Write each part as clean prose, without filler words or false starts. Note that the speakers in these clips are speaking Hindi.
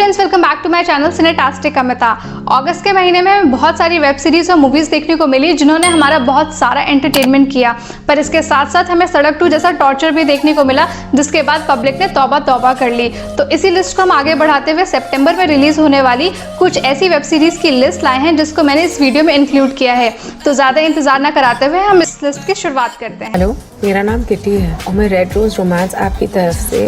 Friends, welcome back to my channel Cinetastic Amita. अगस्त के महीने में बहुत सारी वेब सीरीज और मूवीज देखने को मिली जिन्होंने हमारा बहुत सारा एंटरटेनमेंट किया, पर इसके साथ साथ हमें सड़क 2 जैसा टॉर्चर भी देखने को मिला, जिसके बाद पब्लिक ने तौबा तौबा कर ली। तो इसी लिस्ट को हम आगे बढ़ाते हुए सितंबर में रिलीज होने वाली कुछ ऐसी वेब सीरीज की लिस्ट लाए हैं जिसको मैंने इस वीडियो में इंक्लूड किया है। तो ज्यादा इंतजार न कराते हुए हम इस लिस्ट की शुरुआत करते हैं। हेलो, मेरा नाम किटी है और मैं रेड रोज रोमांस ऐप की तरफ से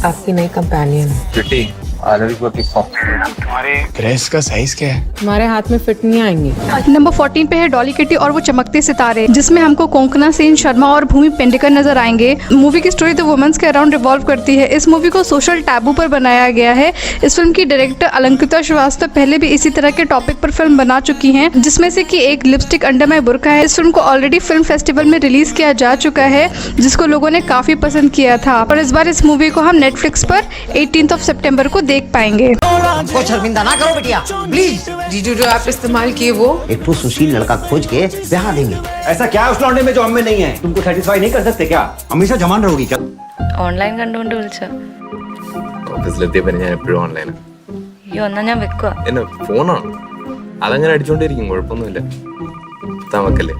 आपकी नई कंपेनियन हूँ। किटी, तुम्हारे ड्रेस का साइज क्या है? तुम्हारे हाथ में फिट नहीं आएंगे। नंबर 14 पे है डॉली किटी और वो चमकते सितारे, जिसमें हमको कोंकणा सेन शर्मा और भूमि पेडनेकर नजर आएंगे। मूवी की स्टोरी द वुमेन्स के अराउंड रिवॉल्व करती है। इस मूवी को सोशल टैबू पर बनाया गया है। इस फिल्म की डायरेक्टर अलंकृता श्रीवास्तव पहले भी इसी तरह के टॉपिक पर फिल्म बना चुकी हैं, जिसमें से कि एक लिपस्टिक अंडर माय बुर्का है। इस फिल्म को ऑलरेडी फिल्म फेस्टिवल में रिलीज किया जा चुका है, जिसको लोगों ने काफी पसंद किया था। और इस बार इस मूवी को हम नेटफ्लिक्स पर 18 सितंबर को देख पाएंगे। को शर्मिंदा ना करो बेटिया, प्लीज। जीजू, जो ऐप इस्तेमाल किए वो एक तो सुशील लड़का खोज के ब्याह देंगे। ऐसा क्या है उस लौंडे में जो हम में नहीं है? तुमको सेटिस्फाई नहीं कर सकते क्या? हमेशा जमान रहोगी क्या? ഓൺലൈൻ കണ്ടുകൊണ്ട് വിളിച്ച ഓഫീസിലെത്തിയപ്പോ ഞാൻ എപ്പോഴും ഓൺലൈനാണ്. ഈ ഒന്നാ ഞാൻ വെക്കുക. എന്നെ ഫോണാണ്, അതങ്ങനെ അടിച്ചോണ്ടിരിക്കും, കുഴപ്പമൊന്നുമില്ല. തമക്കല്ലേ.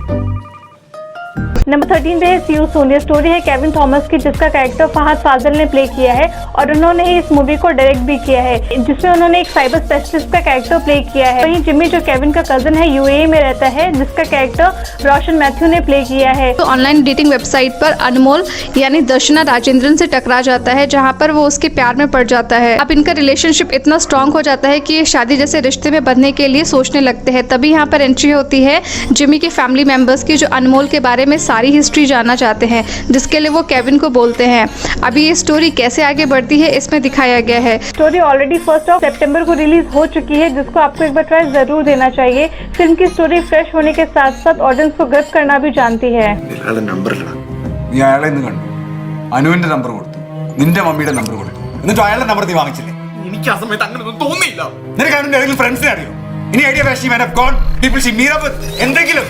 नंबर 13 पे है सी यू सोनिया। स्टोरी है केविन थॉमस की, जिसका कैरेक्टर फहद फाजिल ने प्ले किया है और उन्होंने ही इस मूवी को डायरेक्ट भी किया है, जिसमें उन्होंने एक साइबर स्पेशलिस्ट का कैरेक्टर प्ले किया है। वहीं जिमी, जो केविन का कजन है, यूएई में रहता है, जिसका कैरेक्टर रोशन मैथ्यू ने प्ले किया है। तो ऑनलाइन डेटिंग वेबसाइट पर अनमोल यानी दर्शना राजेंद्रन से टकरा जाता है, जहाँ पर वो उसके प्यार में पड़ जाता है। अब इनका रिलेशनशिप इतना स्ट्रांग हो जाता है कि ये शादी जैसे रिश्ते में बंधने के लिए सोचने लगते हैं। तभी यहाँ पर एंट्री होती है जिमी के फैमिली मेंबर्स की, जो अनमोल के बारे में सारी हिस्ट्री जानना चाहते हैं, जिसके लिए वो केविन को बोलते हैं। अभी ये स्टोरी कैसे आगे बढ़ती है इसमें दिखाया गया है। स्टोरी ऑलरेडी 1 सितंबर को रिलीज हो चुकी है, जिसको आपको एक बार ट्राई जरूर देना चाहिए। फिल्म की स्टोरी फ्रेश होने के साथ साथ ऑडियंस को ग्रिप करना भी जानती है। നമ്പർ നീ അയാളെ ഇന്ന് കണ്ടു, അനുവിന്റെ നമ്പർ കൊടുത്തു, നിന്റെ മമ്മിയുടെ നമ്പർ കൊടുത്തു, എന്നിട്ട് അയാളുടെ നമ്പർ നീ വാങ്ങിച്ചില്ലേ? എനിക്ക് ആ സമയത്ത് അങ്ങനെയൊന്നും തോന്നിയില്ല. നിനക്ക് അവന്റെ ഏതെങ്കിലും ഫ്രണ്ട്സിനെ അറിയോ? ഇനി ഐഡിയ വാഷി man have gone people she meet up എന്തെങ്കിലും.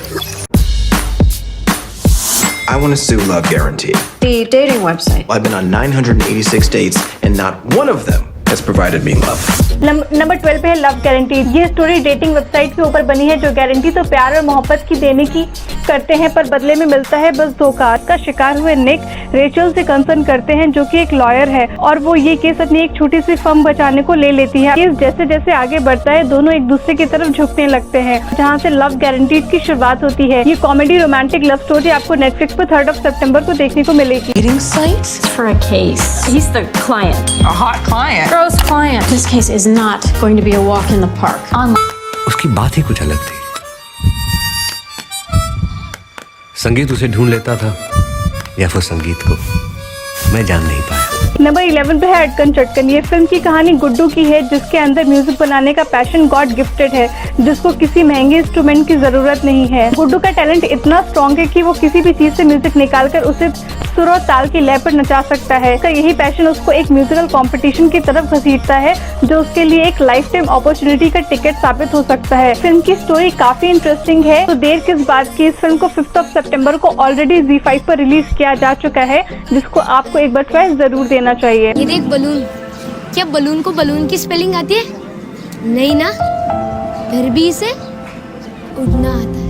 I want to sue Love Guarantee. The dating website. I've been on 986 dates and not one of them has provided me love. Number 12 पे है लव गारंटी। ये स्टोरी डेटिंग वेबसाइट के ऊपर बनी है, जो गारंटी तो प्यार और मोहब्बत की देने की करते हैं, पर बदले में मिलता है बस धोखा। का शिकार हुए निक रेचल से कंसर्न करते हैं, जो कि एक लॉयर है, और वो ये केस अपनी एक छोटी सी फर्म बचाने को ले लेती है। केस जैसे जैसे आगे बढ़ता है, दोनों एक दूसरे की तरफ झुकने लगते हैं, जहाँ से लव गारंटी की शुरुआत होती है। ये कॉमेडी रोमांटिक लव स्टोरी आपको नेटफ्लिक्स पर 3 सितंबर को देखने को मिलेगी। Dating sites for a case. He's the client. A hot client. Rose client. This case is not going to be a walk in the park. उसकी बात ही कुछ अलग थी। संगीत उसे ढूंढ लेता था या फिर संगीत को, मैं जान नहीं पाया। नंबर 11 पे है अटकन चटकन। ये फिल्म की कहानी गुड्डू की है, जिसके अंदर म्यूजिक बनाने का पैशन गॉड गिफ्टेड है, जिसको किसी महंगे इंस्ट्रूमेंट की जरूरत नहीं है। गुड्डू का टैलेंट इतना स्ट्रॉन्ग है कि वो किसी भी चीज से म्यूजिक निकालकर उसे सुर और ताल की लय पर नचा सकता है। उसका यही पैशन उसको एक म्यूजिकल कंपटीशन की तरफ घसीटता है, जो उसके लिए एक लाइफ टाइम अपॉर्चुनिटी का टिकट साबित हो सकता है। फिल्म की स्टोरी काफी इंटरेस्टिंग है, तो देर किस बात की, इस फिल्म को 5 सितंबर को ऑलरेडी ZEE5 पर रिलीज किया जा चुका है, जिसको आपको एक बार ट्राई जरूर देना चाहिए। ये देख बलून। क्या बलून को बलून की स्पेलिंग आती है? नहीं ना, फिर भी इसे उड़ना आता है।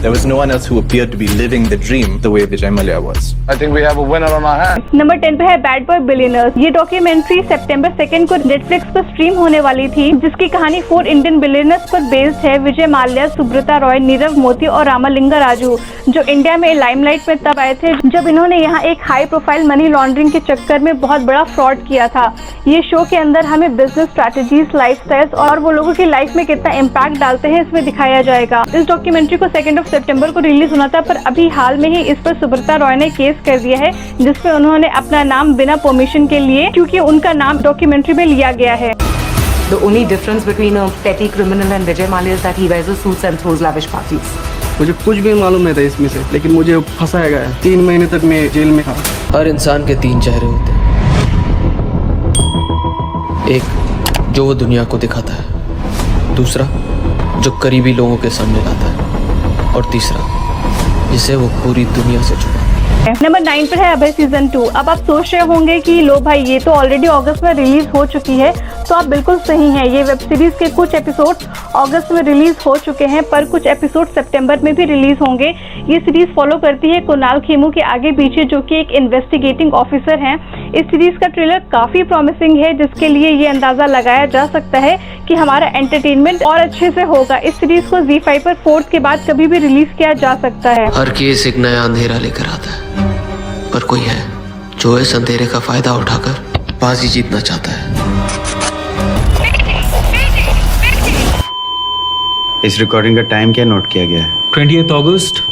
There was no one else who appeared to be living the dream the way Vijay Mallya was. I think we have a winner on our hands. Number 10 पे है बैड बॉय बिलियनर्स। ये डॉक्यूमेंट्री सितंबर 2 को नेटफ्लिक्स पर स्ट्रीम होने वाली थी, जिसकी कहानी 4 इंडियन बिलियनर्स पर बेस्ड है। विजय माल्या, सुब्रता रॉय, नीरव मोदी और रामालिंगा राजू, जो इंडिया में लाइमलाइट में तब आए थे जब इन्होंने यहाँ एक हाई प्रोफाइल मनी लॉन्ड्रिंग के चक्कर में बहुत बड़ा फ्रॉड किया था। ये शो के अंदर हमें बिजनेस स्ट्रैटेजीज, लाइफस्टाइल्स और वो लोगों की लाइफ में कितना इम्पैक्ट डालते हैं, इसमें दिखाया जाएगा। इस डॉक्यूमेंट्री को 2 सितंबर को रिलीज होना था, पर अभी हाल में ही इस पर सुब्रता रॉय ने केस कर दिया है, जिसपे उन्होंने अपना नाम बिना परमिशन के लिए, क्योंकि उनका नाम डॉक्यूमेंट्री में लिया गया है। The only difference between a petty criminal and Vijay Mallya is that he wears a suits and throws lavish parties. मुझे कुछ भी मालूम नहीं था इसमें से, लेकिन मुझे फंसाया गया। 3 महीने तक मैं जेल में था। हर इंसान के 3 चेहरे होते हैं, एक जो वो दुनिया को दिखाता है, दूसरा जो करीबी लोगों के सामने लाता है, और तीसरा जिसे वो पूरी दुनिया से छुपाता है। नंबर 9 पर है अभय सीजन 2। अब आप सोच रहे होंगे कि लो भाई ये तो ऑलरेडी अगस्त में रिलीज हो चुकी है, तो आप बिल्कुल सही हैं। ये वेब सीरीज के कुछ एपिसोड अगस्त में रिलीज हो चुके हैं, पर कुछ एपिसोड सितंबर में भी रिलीज होंगे। ये सीरीज फॉलो करती है कुणाल खेमू के आगे पीछे, जो कि एक इन्वेस्टिगेटिंग ऑफिसर हैं। इस सीरीज का ट्रेलर काफी प्रॉमिसिंग है, जिसके लिए ये अंदाजा लगाया जा सकता है कि हमारा एंटरटेनमेंट और अच्छे से होगा। इस सीरीज को ZEE5 पर 4th के बाद कभी भी रिलीज किया जा सकता है। हर केस एक नया अंधेरा लेकर आता है, पर कोई है जो इस अंधेरे का फायदा उठाकर बाजी जीतना चाहता है। इस रिकॉर्डिंग का टाइम क्या नोट किया गया है? 20th अगस्त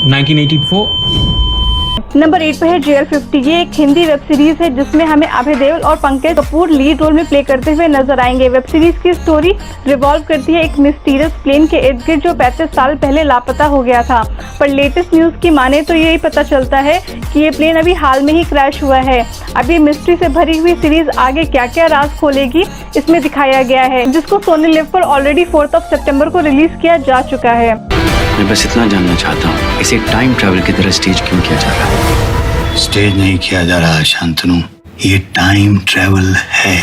1984। नंबर 8 पे है JL50। ये एक हिंदी वेब सीरीज है जिसमें हमें अभय देओल और पंकज कपूर लीड रोल में प्ले करते हुए नजर आएंगे। वेब सीरीज की स्टोरी रिवॉल्व करती है एक मिस्टीरियस प्लेन के इर्द गिर्द जो 35 साल पहले लापता हो गया था, पर लेटेस्ट न्यूज की माने तो यही पता चलता है कि ये प्लेन अभी हाल में ही क्रैश हुआ है। अभी मिस्ट्री से भरी हुई सीरीज आगे क्या क्या राज खोलेगी इसमें दिखाया गया है, जिसको सोनी लिव पर ऑलरेडी 4th सितंबर को रिलीज किया जा चुका है। मैं बस इतना जानना चाहता हूँ, इसे टाइम ट्रैवल की तरह स्टेज क्यों किया जा रहा है? स्टेज नहीं किया जा रहा है शांतनु, ये टाइम ट्रैवल है।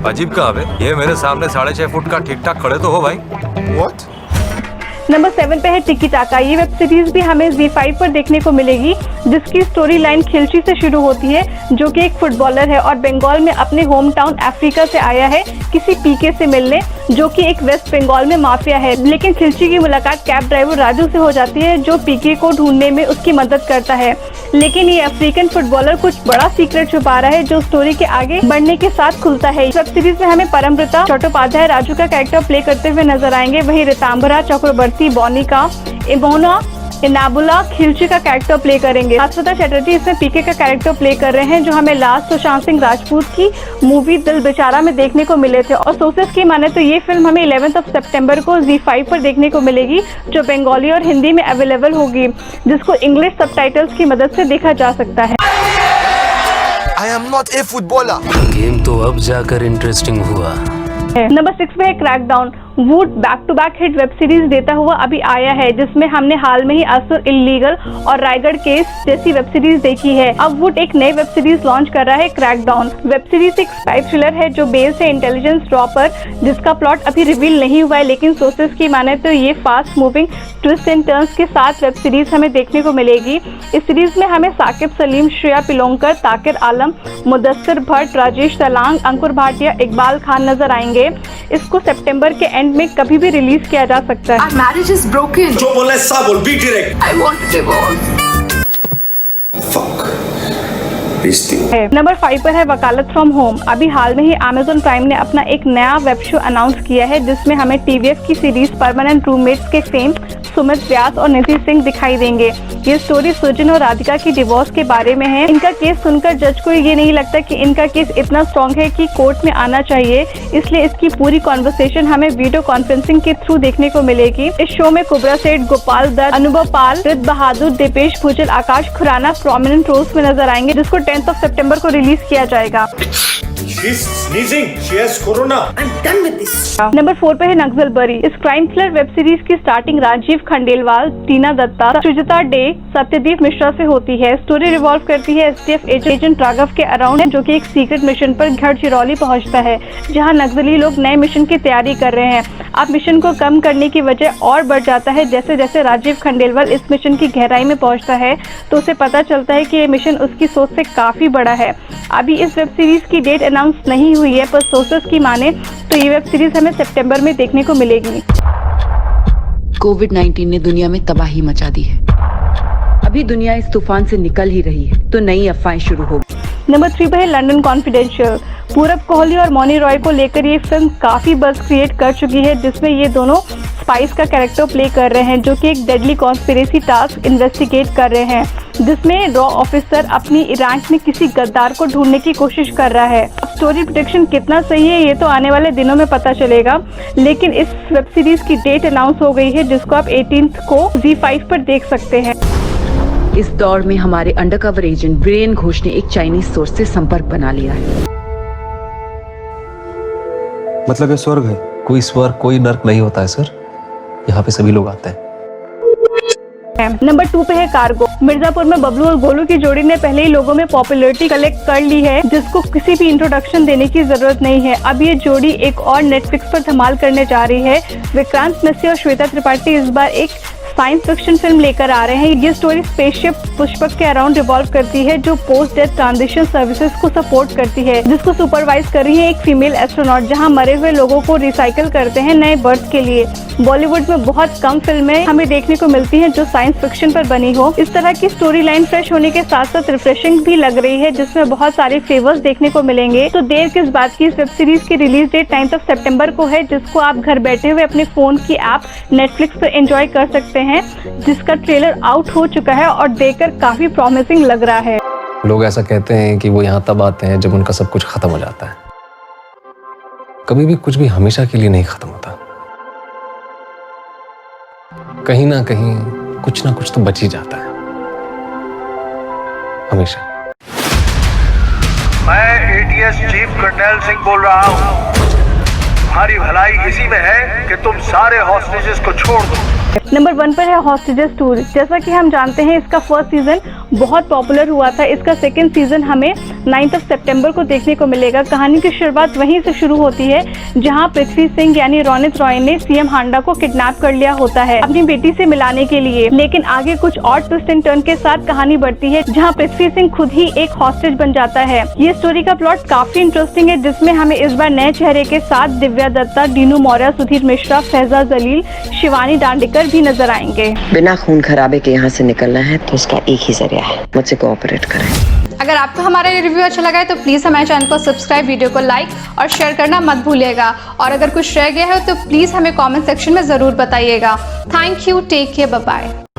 अजीब कहा बे, ये मेरे सामने 6.5 फुट का ठीक ठाक खड़े तो हो भाई। What? नंबर 7 पे है टिकी टाका। ये वेब सीरीज भी हमें ZEE5 पर देखने को मिलेगी, जिसकी स्टोरी लाइन खिलची से शुरू होती है, जो कि एक फुटबॉलर है और बंगाल में अपने होम टाउन अफ्रीका से आया है किसी पीके से मिलने, जो कि एक वेस्ट बंगाल में माफिया है। लेकिन खिलची की मुलाकात कैब ड्राइवर राजू से हो जाती है, जो पीके को ढूंढने में उसकी मदद करता है। लेकिन ये अफ्रीकन फुटबॉलर कुछ बड़ा सीक्रेट छुपा रहा है, जो स्टोरी के आगे बढ़ने के साथ खुलता है। वेब सीरीज में हमें परमव्रता चट्टोपाध्याय राजू का कैरेक्टर प्ले करते हुए नजर आएंगे। वही रितांबरा चक्रवर्ती बोनिका इमोना नाबुला खिलची का कैरेक्टर प्ले करेंगे। शाश्वता चटर्जी इसमें पीके का कैरेक्टर प्ले कर रहे हैं, जो हमें लास्ट सुशांत सिंह राजपूत की मूवी दिल बेचारा में देखने को मिले थे। और सोर्सेस की माने तो ये फिल्म हमें 11th सितंबर को ZEE5 पर देखने को मिलेगी, जो बंगाली और हिंदी में अवेलेबल होगी, जिसको इंग्लिश सबटाइटल्स की मदद से देखा जा सकता है। I am not a footballer. Game तो अब जाकर इंटरेस्टिंग हुआ। नंबर 6 पे है crackdown. Would back to back hit web series देता हुआ अभी आया है, जिसमें हमने हाल में ही असुर इल्लीगल और रायगढ़ केस जैसी वेब सीरीज देखी है। अब वुड एक नई वेब सीरीज लॉन्च कर रहा है, क्रैकडाउन। वेब सीरीज एक स्पाई थ्रिलर है जो बेस्ड है इंटेलिजेंस ड्रॉ पर, जिसका प्लॉट अभी रिवील नहीं हुआ है, लेकिन सोर्सेस की माने तो ये fast moving twist and turns के साथ वेब सीरीज हमें देखने को मिलेगी। इस सीरीज में हमें साकिब सलीम, श्रेया पिलोंकर, ताकिर आलम, मुदस्सिर भट्ट, राजेश तलांग, अंकुर भाटिया, इकबाल खान नजर आएंगे। इसको सितंबर के एंड में कभी भी रिलीज किया जा सकता है। Our marriage is broken. जो बोले सा बोल, be direct. I want a divorce. Fuck. बेइज्जती हो। नंबर 5 पर है वकालत फ्रॉम होम। अभी हाल में ही Amazon प्राइम ने अपना एक नया वेब शो अनाउंस किया है, जिसमें हमें TVF की सीरीज परमानेंट रूममेट्स के फेम सुमित व्यास और निधि सिंह दिखाई देंगे। ये स्टोरी सुजन और राधिका की डिवोर्स के बारे में है। इनका केस सुनकर जज को ये नहीं लगता कि इनका केस इतना स्ट्रॉन्ग है कि कोर्ट में आना चाहिए, इसलिए इसकी पूरी कॉन्वर्सेशन हमें वीडियो कॉन्फ्रेंसिंग के थ्रू देखने को मिलेगी। इस शो में कुबरा सेठ, गोपाल दत्त, अनुभव पाल, रित बहादुर, दीपेश भूजल, आकाश खुराना प्रोमिनेंट रोल्स में नजर आएंगे, जिसको 10th सितंबर को रिलीज किया जाएगा। नंबर 4 पे है नक्सल बरी। इस क्राइम थ्रिलर वेब सीरीज की स्टार्टिंग राजीव खंडेलवाल, टीना दत्ता, सुजिता डे, सत्यदीप मिश्रा से होती है। स्टोरी रिवॉल्व करती है STF एजेंट राघव के अराउंड, जो कि एक सीक्रेट मिशन पर गढ़चिरौली पहुंचता है, जहां नक्सली लोग नए मिशन की तैयारी कर रहे हैं। अब मिशन को कम करने की वजह और बढ़ जाता है जैसे जैसे राजीव खंडेलवाल इस मिशन की गहराई में पहुंचता है, तो उसे पता चलता है कि ये मिशन उसकी सोच से काफी बड़ा है। अभी इस वेब सीरीज की डेट अनाउंस नहीं हुई है, पर सोर्सेस की माने तो ये वेब सीरीज हमें सितंबर में देखने को मिलेगी। कोविड-19 ने दुनिया में तबाही मचा दी है। अभी दुनिया इस तूफान से निकल ही रही है, तो नई अफवाहें शुरू होगी। नंबर 3 पे है लंदन कॉन्फिडेंशियल। पूरब कोहली और मौनी रॉय को लेकर ये फिल्म काफी बज़ क्रिएट कर चुकी है, जिसमें ये दोनों स्पाइस का कैरेक्टर प्ले कर रहे हैं, जो कि एक डेडली कॉन्स्पिरेसी टास्क इन्वेस्टिगेट कर रहे हैं, जिसमें रॉ ऑफिसर अपनी इराक में किसी गद्दार को ढूंढने की कोशिश कर रहा है। अब स्टोरी प्रेडिक्शन कितना सही है ये तो आने वाले दिनों में पता चलेगा, लेकिन इस वेब सीरीज की डेट अनाउंस हो गई है, जिसको आप 18th को ZEE5 पर देख सकते हैं। इस दौर में हमारे अंडरकवर एजेंट ब्रेन घोष ने एक चाइनीज सोर्स से संपर्क बना लिया है। मतलब ये स्वर्ग है? कोई स्वर्ग कोई नर्क नहीं होता है सर, यहाँ पे सभी लोग आते हैं। नंबर 2 पे है कार्गो। मिर्जापुर में बबलू और गोलू की जोड़ी ने पहले ही लोगों में पॉपुलैरिटी कलेक्ट कर ली है, जिसको किसी भी इंट्रोडक्शन देने की जरूरत नहीं है। अब ये जोड़ी एक और नेटफ्लिक्स पर धमाल करने जा रही है। विक्रांत मैसी और श्वेता त्रिपाठी इस बार एक साइंस फिक्शन फिल्म लेकर आ रहे हैं। ये स्टोरी स्पेसशिप पुष्पक के अराउंड रिवॉल्व करती है, जो पोस्ट डेथ ट्रांजिशन सर्विसेज को सपोर्ट करती है, जिसको सुपरवाइज कर रही है एक फीमेल एस्ट्रोनॉट, जहां मरे हुए लोगों को रिसाइकिल करते हैं नए बर्थ के लिए। बॉलीवुड में बहुत कम फिल्में हमें देखने को मिलती हैं जो साइंस फिक्शन पर बनी हो। इस तरह की स्टोरी लाइन फ्रेश होने के साथ साथ रिफ्रेशिंग भी लग रही है, जिसमें बहुत सारे फ्लेवर्स देखने को मिलेंगे। तो देर किस बात की, इस वेब सीरीज की रिलीज डेट 9 सितंबर को है, जिसको आप घर बैठे हुए अपने फोन की ऐप नेटफ्लिक्स पर एंजॉय कर सकते हैं, जिसका ट्रेलर आउट हो चुका है और देखकर काफी प्रॉमिसिंग लग रहा है। लोग ऐसा कहते हैं कि वो यहाँ तब आते हैं जब उनका सब कुछ खत्म हो जाता है। कभी भी कुछ भी हमेशा के लिए नहीं खत्म होता। कहीं ना कहीं कुछ ना कुछ तो बच ही जाता है, हमेशा। मैं एटीएस चीफ कर्नल सिंह बोल रहा हूँ। हमारी भलाई इसी में है कि तुम सारे हॉस्टेजेस को छोड़ दो। नंबर 1 पर है हॉस्टेजेस टूर। जैसा कि हम जानते हैं, इसका फर्स्ट सीजन बहुत पॉपुलर हुआ था। इसका सेकंड सीजन हमें 9 सितंबर को देखने को मिलेगा। कहानी की शुरुआत वहीं से शुरू होती है जहां पृथ्वी सिंह यानी रोनित रॉय ने सीएम हांडा को किडनैप कर लिया होता है अपनी बेटी से मिलाने के लिए। लेकिन आगे कुछ और ट्विस्ट एंड टर्न के साथ कहानी बढ़ती है, जहां पृथ्वी सिंह खुद ही एक हॉस्टेज बन जाता है। ये स्टोरी का प्लॉट काफी इंटरेस्टिंग है, जिसमें हमें इस बार नए चेहरे के साथ दिव्या दत्ता, डीनू मौर्य, सुधीर मिश्रा, फैजा जलील, शिवानी दांडेकर भी नजर आएंगे। बिना खून खराबे के यहाँ से निकलना है तो उसका एक ही जरिया है, मुझसे कोऑपरेट करें। अगर आपको हमारा ये रिव्यू अच्छा लगा है तो प्लीज़ हमारे चैनल को सब्सक्राइब, वीडियो को लाइक और शेयर करना मत भूलिएगा। और अगर कुछ रह गया है तो प्लीज़ हमें कमेंट सेक्शन में ज़रूर बताइएगा। Thank you, take care, bye bye.